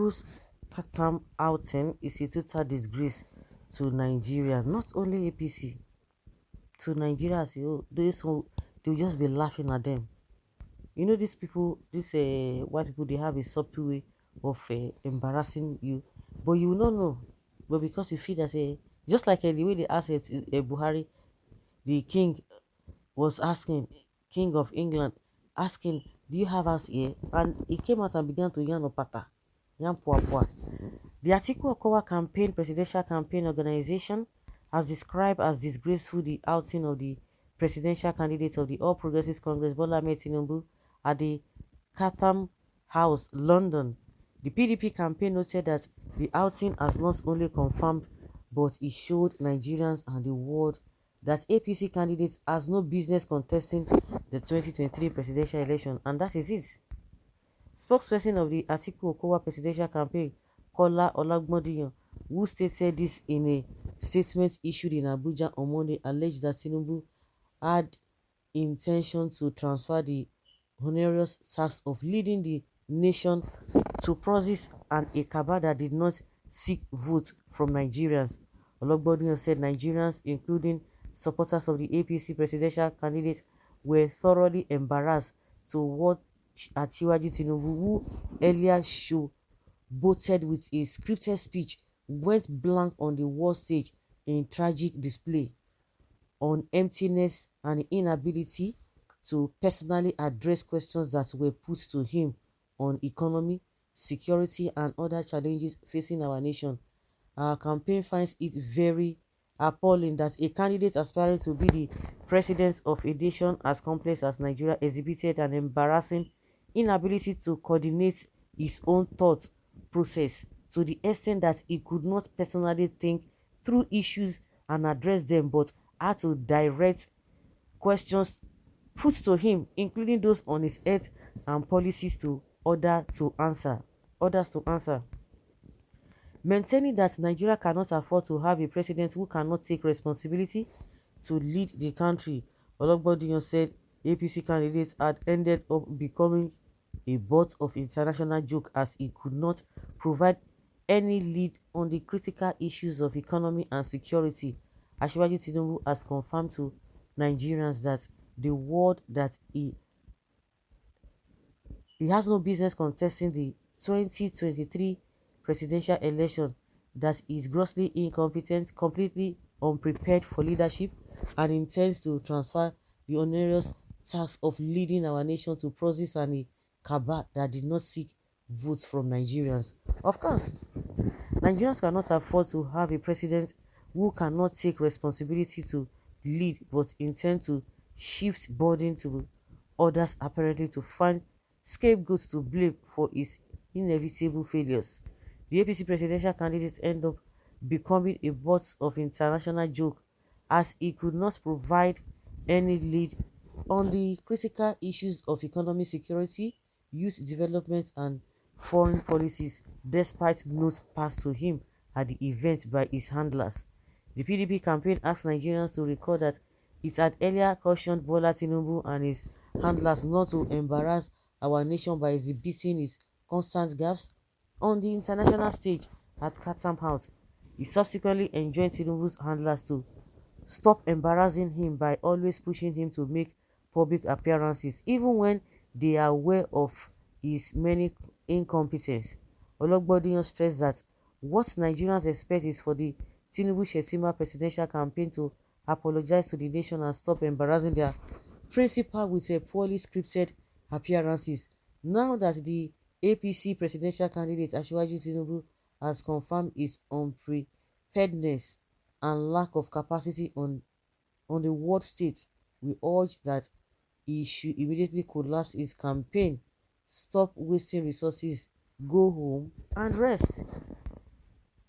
Tinubu's Chatham outing is a total disgrace to Nigeria, not only APC, to Nigeria as a whole. Those who they'll just be laughing at them. You know, these people, these white people, they have a subtle way of embarrassing you, but you will not know. But because you feel that, just like the way they asked Buhari, the king was asking, King of England, asking, "Do you have us here?" And he came out and began to yarn opata, yarn pua pua. The Atiku Okowa campaign, presidential campaign organization, has described as disgraceful the outing of the presidential candidate of the All Progressives Congress, Bola Ahmed Tinubu, at the Chatham House, London. The PDP campaign noted that the outing has not only confirmed, but it showed Nigerians and the world that APC candidates has no business contesting the 2023 presidential election, and that is it. Spokesperson of the Atiku Okowa presidential campaign, Kola Olagbondiyan, who stated this in a statement issued in Abuja on Monday, alleged that Tinubu had intention to transfer the onerous task of leading the nation to process and a cabal that did not seek votes from Nigerians. Olagbondiyan said Nigerians, including supporters of the APC presidential candidate, were thoroughly embarrassed to watch Achiwaju Tinubu, who earlier showboated with a scripted speech, went blank on the world stage in tragic display on emptiness and inability to personally address questions that were put to him on economy, security, and other challenges facing our nation. Our campaign finds it very appalling that a candidate aspiring to be the president of a nation as complex as Nigeria exhibited an embarrassing inability to coordinate his own thought process to the extent that he could not personally think through issues and address them, but had to direct questions put to him, including those on his health and policies, to others to answer. Maintaining that Nigeria cannot afford to have a president who cannot take responsibility to lead the country, Ologbondiyan said APC candidates had ended up becoming a butt of international joke as he could not provide any lead on the critical issues of economy and security. Asiwaju Tinubu has confirmed to Nigerians that the world that he has no business contesting the 2023 presidential election, that he is grossly incompetent, completely unprepared for leadership, and intends to transfer the onerous task of leading our nation to process and a cabal that did not seek votes from Nigerians. Of course, Nigerians cannot afford to have a president who cannot take responsibility to lead but intend to shift burden to others, apparently to find scapegoats to blame for his inevitable failures. The APC presidential candidate ended up becoming a butt of international joke as he could not provide any lead on the critical issues of economic security, youth development, and foreign policies, despite notes passed to him at the event by his handlers. The PDP campaign asked Nigerians to recall that it had earlier cautioned Bola Tinubu and his handlers not to embarrass our nation by exhibiting his constant gaffes on the international stage at Chatham House. He subsequently enjoined Tinubu's handlers to stop embarrassing him by always pushing him to make public appearances, even when they are aware of his many incompetence. Ologbondiyan stressed that what Nigerians expect is for the Tinubu-Shettima presidential campaign to apologize to the nation and stop embarrassing their principal with a poorly scripted appearances. Now that the APC presidential candidate Asiwaju Tinubu has confirmed his unpreparedness and lack of capacity on the world stage, we urge that he should immediately collapse his campaign, stop wasting resources, go home and rest.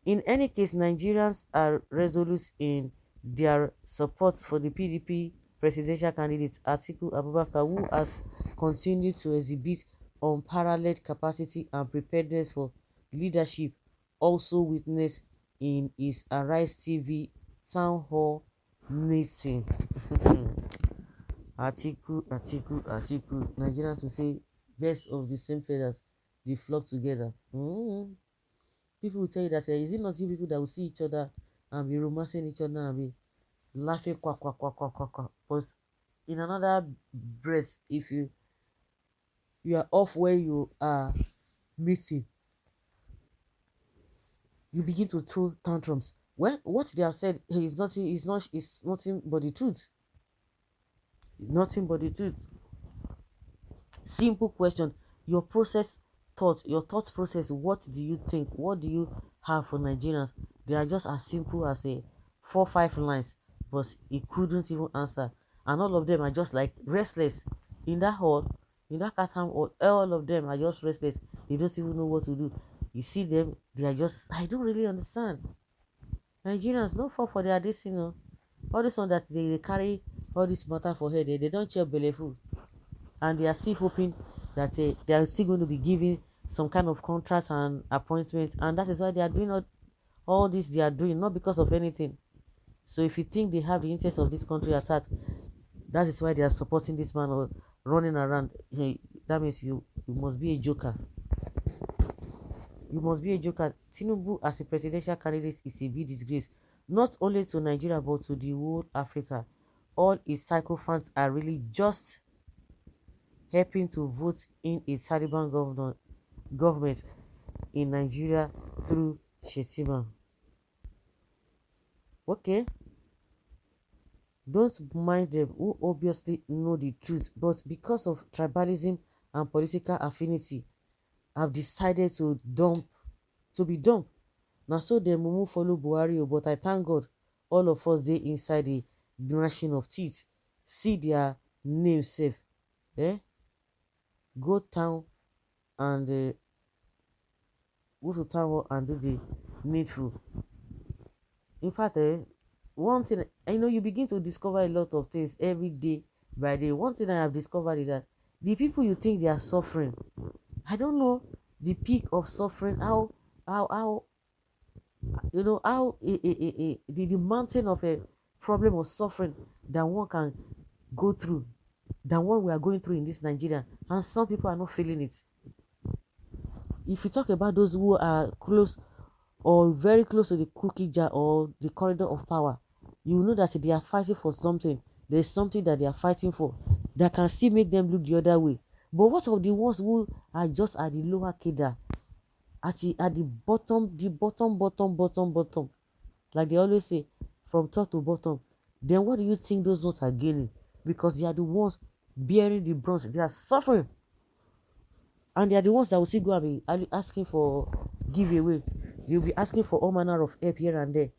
In any case, Nigerians are resolute in their support for the PDP presidential candidate Atiku Abubakar, who has continued to exhibit unparalleled capacity and preparedness for leadership, also witnessed in his Arise TV town hall meeting. Atiku. Nigerians will say, best of the same feathers, they flock together. People will tell you that is it not you people that will see each other and be romancing each other and be laughing quack quack quack quack quack quack. But in another breath, if you are off where you are meeting, you begin to throw tantrums. Well, what they have said is nothing but the truth. Nothing but the truth. Simple question. Your thought process, what do you think? What do you have for Nigerians? They are just as simple as a 4 5 lines, but he couldn't even answer. And all of them are just like restless in that hall, in that Chatham hall. All of them are just restless. They don't even know what to do. You see them, they are just, I don't really understand. Nigerians don't fall for their this, all this one that they carry all this matter for head. They don't check bellyful, and they are still hoping that they are still going to be given some kind of contracts and appointments, and that is why they are doing all this they are doing, not because of anything. So if you think they have the interest of this country at heart, that is why they are supporting this man or running around. Hey, that means you must be a joker. You must be a joker. Tinubu as a presidential candidate is a big disgrace, not only to Nigeria but to the whole Africa. All his sycophants are really just helping to vote in a Taliban government in Nigeria through Shetima. Okay, don't mind them who obviously know the truth, but because of tribalism and political affinity, have decided to be dumb. Now so dem mumu follow Buhari but I thank God all of us dey inside the gnashing of teeth. See their name safe. Eh? Go town and go to town hall and do the needful. In fact, one thing you begin to discover a lot of things every day by day. One thing I have discovered is that the people you think they are suffering, I don't know the peak of suffering, how how the mountain of a problem or suffering that one can go through, than what we are going through in this Nigeria, and some people are not feeling it. If you talk about those who are close or very close to the cookie jar or the corridor of power, you know that they are fighting for something. There is something that they are fighting for that can still make them look the other way. But what of the ones who are just at the lower cadre, at the bottom, bottom, like they always say, from top to bottom? Then what do you think those ones are gaining? Because they are the ones bearing the brunt. They are suffering, and they are the ones that will still go and be asking for giveaway. They'll be asking for all manner of help here and there.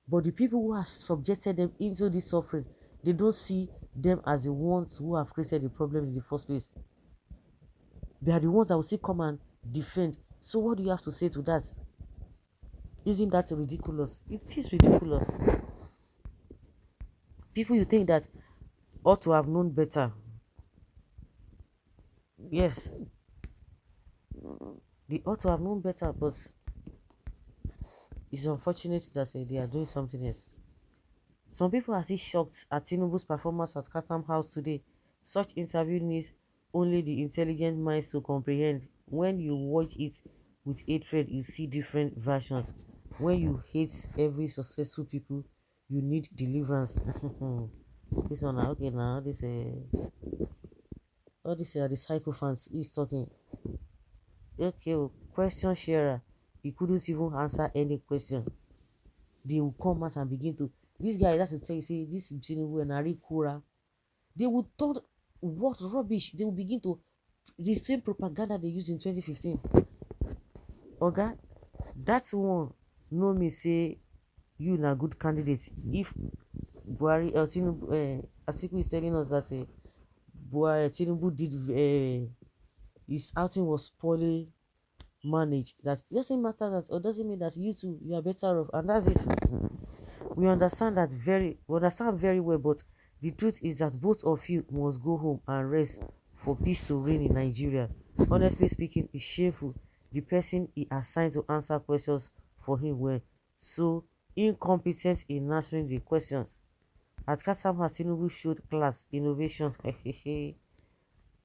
But the people who have subjected them into this suffering, they don't see them as the ones who have created the problem in the first place. They are the ones that will still come and defend. So what do you have to say to that? Isn't that ridiculous? It is ridiculous. People you think that ought to have known better. Yes, they ought to have known better, but it's unfortunate that they are doing something else. Some people are still shocked at Tinubu's performance at Chatham House today. Such interview needs only the intelligent minds to comprehend. When you watch it with hatred, you see different versions. When you hate every successful people, you need deliverance. This one, okay, now this all these are the psychophants. Who is talking? Okay, question sharer. He couldn't even answer any question. They will come out and begin to. This guy, that's to tell you, say this Tinubu and Ari Kura, they will talk what rubbish. They will begin to the same propaganda they used in 2015. Oga, that one know me say you na good candidate. If Buhari Tinubu Atiku is telling us that Buhari Tinubu did his outing was poorly managed, that doesn't matter, that or doesn't mean that you two you are better off, and that's it. We understand very well, but the truth is that both of you must go home and rest for peace to reign in Nigeria. Honestly speaking, it's shameful. The person he assigned to answer questions for him were so incompetent in answering the questions. At Chatham, Tinubu showed class, innovation.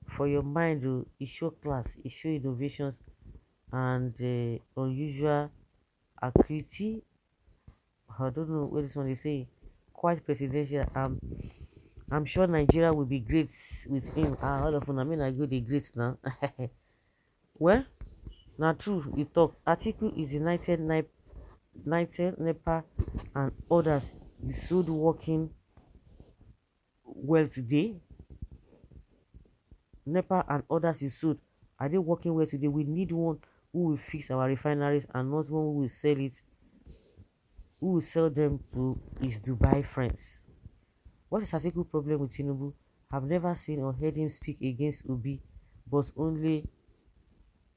For your mind, oh, it showed class, it showed innovations and unusual acuity. I don't know what this one is saying. Quite presidential. I'm sure Nigeria will be great with him. All of them, I mean, I go the great now. Well, now true, you talk. Article is United NEPA and others. You should working well today. NEPA and others you should. Are they working well today? We need one who will fix our refineries and not one who will sell it, who will sell them to his Dubai friends. What is Atiku problem with Tinubu? I've never seen or heard him speak against Obi, but only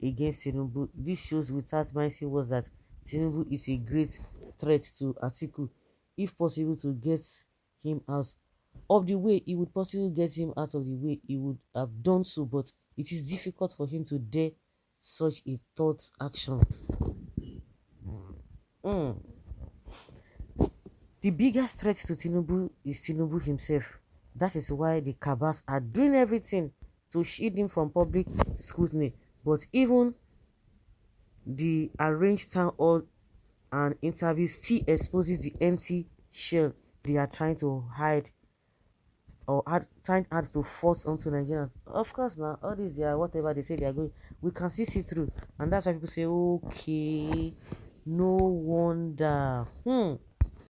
against Tinubu. This shows without mindset was that Tinubu is a great threat to Atiku. If possible to get him out of the way, he would possibly get him out of the way. He would have done so, but it is difficult for him to dare such a thought action. Mm. The biggest threat to Tinubu is Tinubu himself. That is why the cabals are doing everything to shield him from public scrutiny. But even the arranged town hall and interviews still exposes the empty shell they are trying to hide or trying hard to force onto Nigerians. Of course, now all these they are whatever they say they are going, we can see through, and that's why people say, okay, no wonder.